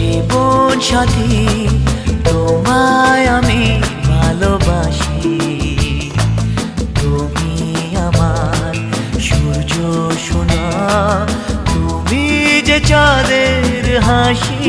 জীবন সাথী তোমায় আমি ভালোবাসি। তুমি আমার সূর্য সোনা, তুমি যে চাঁদের হাসি।